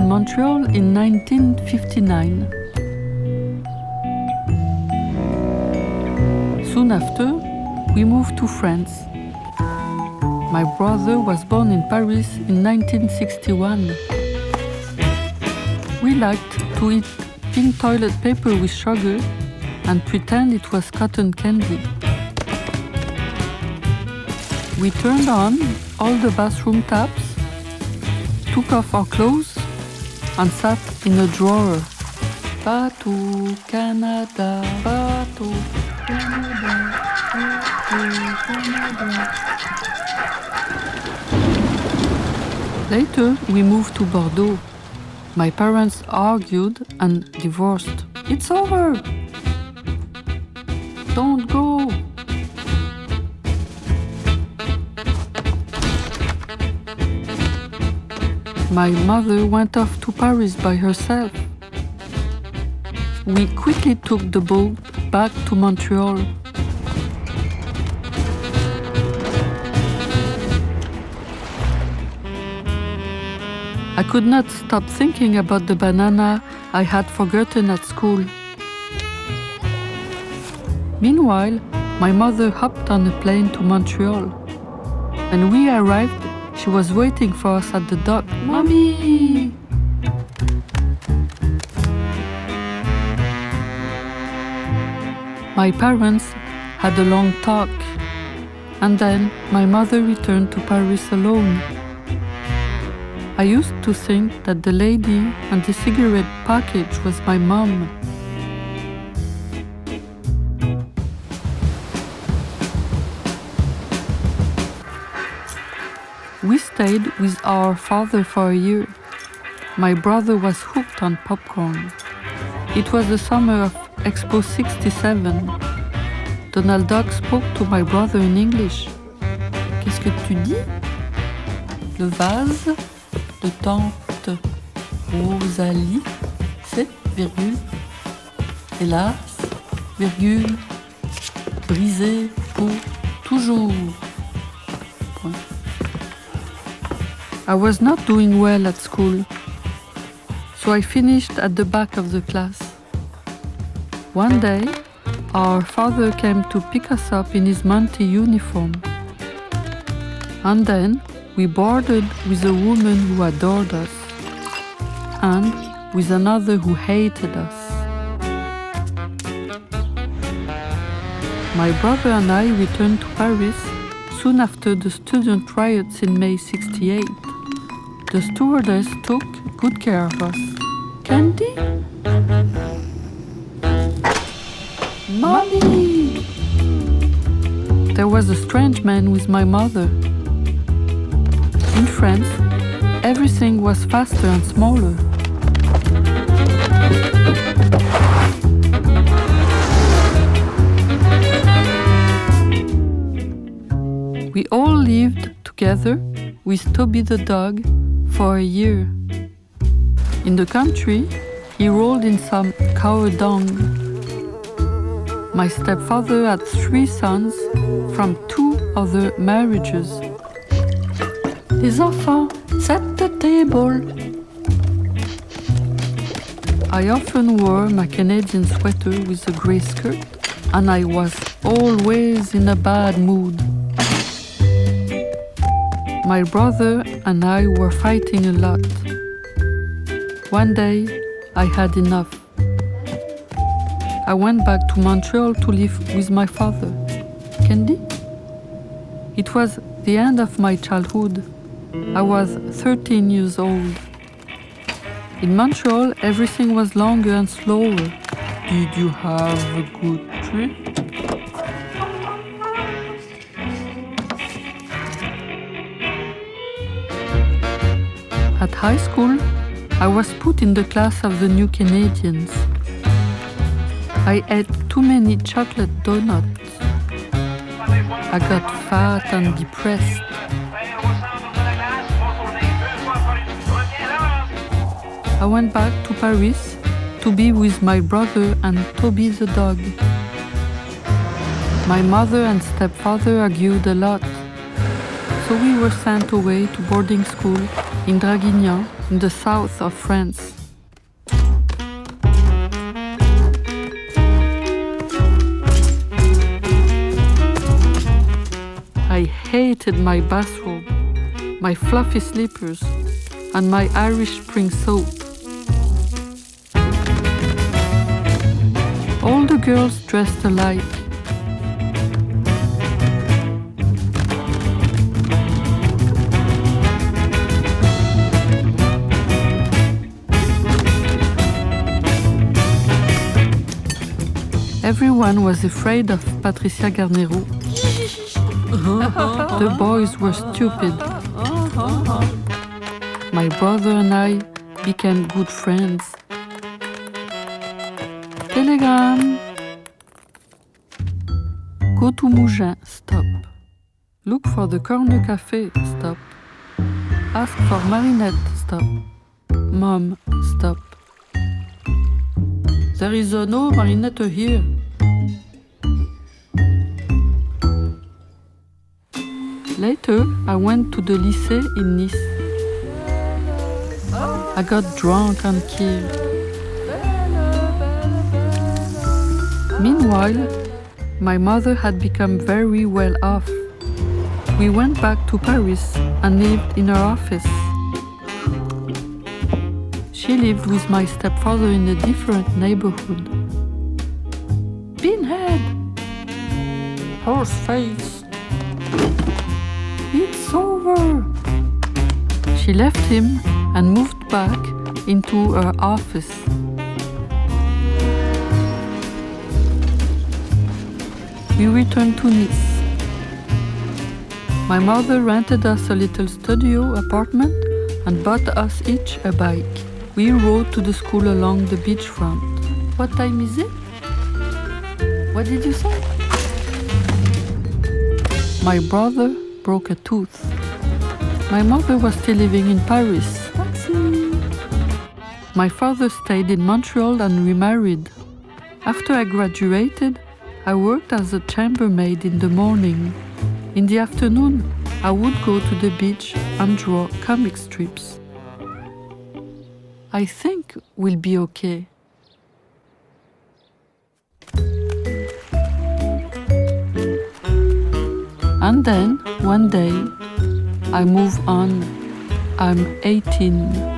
in Montreal in 1959. Soon after, we moved to France. My brother was born in Paris in 1961. We liked to eat pink toilet paper with sugar and pretend it was cotton candy. We turned on all the bathroom taps, took off our clothes, and sat in a drawer. Bateau, Canada, bateau, Canada, bateau, Canada. Later, we moved to Bordeaux. My parents argued and divorced. It's over! Don't go! My mother went off to Paris by herself. We quickly took the boat back to Montreal. I could not stop thinking about the banana I had forgotten at school. Meanwhile, my mother hopped on a plane to Montreal. When we arrived, she was waiting for us at the dock. Mommy! My parents had a long talk, and then my mother returned to Paris alone. I used to think that the lady and the cigarette package was my mom. We stayed with our father for a year. My brother was hooked on popcorn. It was the summer of Expo 67. Donald Duck spoke to my brother in English. Qu'est-ce que tu dis? Le vase de tante Rosalie, c'est, virgule, hélas, virgule, brisé pour toujours. Point. I was not doing well at school, so I finished at the back of the class. One day, our father came to pick us up in his Monty uniform. And then we boarded with a woman who adored us, and with another who hated us. My brother and I returned to Paris soon after the student riots in May '68. The stewardess took good care of us. Candy? Mommy! There was a strange man with my mother. In France, everything was faster and smaller. We all lived together with Toby the dog for a year. In the country, he rolled in some cow dung. My stepfather had 3 sons from 2 other marriages. Les enfants, set the table. I often wore my Canadian sweater with a grey skirt, and I was always in a bad mood. My brother and I were fighting a lot. One day, I had enough. I went back to Montreal to live with my father. Candy? It was the end of my childhood. I was 13 years old. In Montreal, everything was longer and slower. Did you have a good trip? At high school, I was put in the class of the new Canadians. I ate too many chocolate donuts. I got fat and depressed. I went back to Paris to be with my brother and Toby the dog. My mother and stepfather argued a lot, so we were sent away to boarding school in Draguignan in the south of France. I hated my bathrobe, my fluffy slippers, and my Irish spring soap. All the girls dressed alike. Everyone was afraid of Patricia Garnero. The boys were stupid. My brother and I became good friends. Telegram. Go to Mougins, stop. Look for the corner cafe, stop. Ask for Marinette, stop. Mom, stop. There is no Marinette here. Later, I went to the lycée in Nice. I got drunk and killed. Meanwhile, my mother had become very well off. We went back to Paris and lived in her office. She lived with my stepfather in a different neighborhood. Pinhead! Horse face! It's over! She left him and moved back into her office. We returned to Nice. My mother rented us a little studio apartment and bought us each a bike. We rode to the school along the beachfront. What time is it? What did you say? My brother broke a tooth. My mother was still living in Paris. Taxi! My father stayed in Montreal and remarried. After I graduated, I worked as a chambermaid in the morning. In the afternoon, I would go to the beach and draw comic strips. I think we'll be okay. And then, one day, I move on. I'm 18.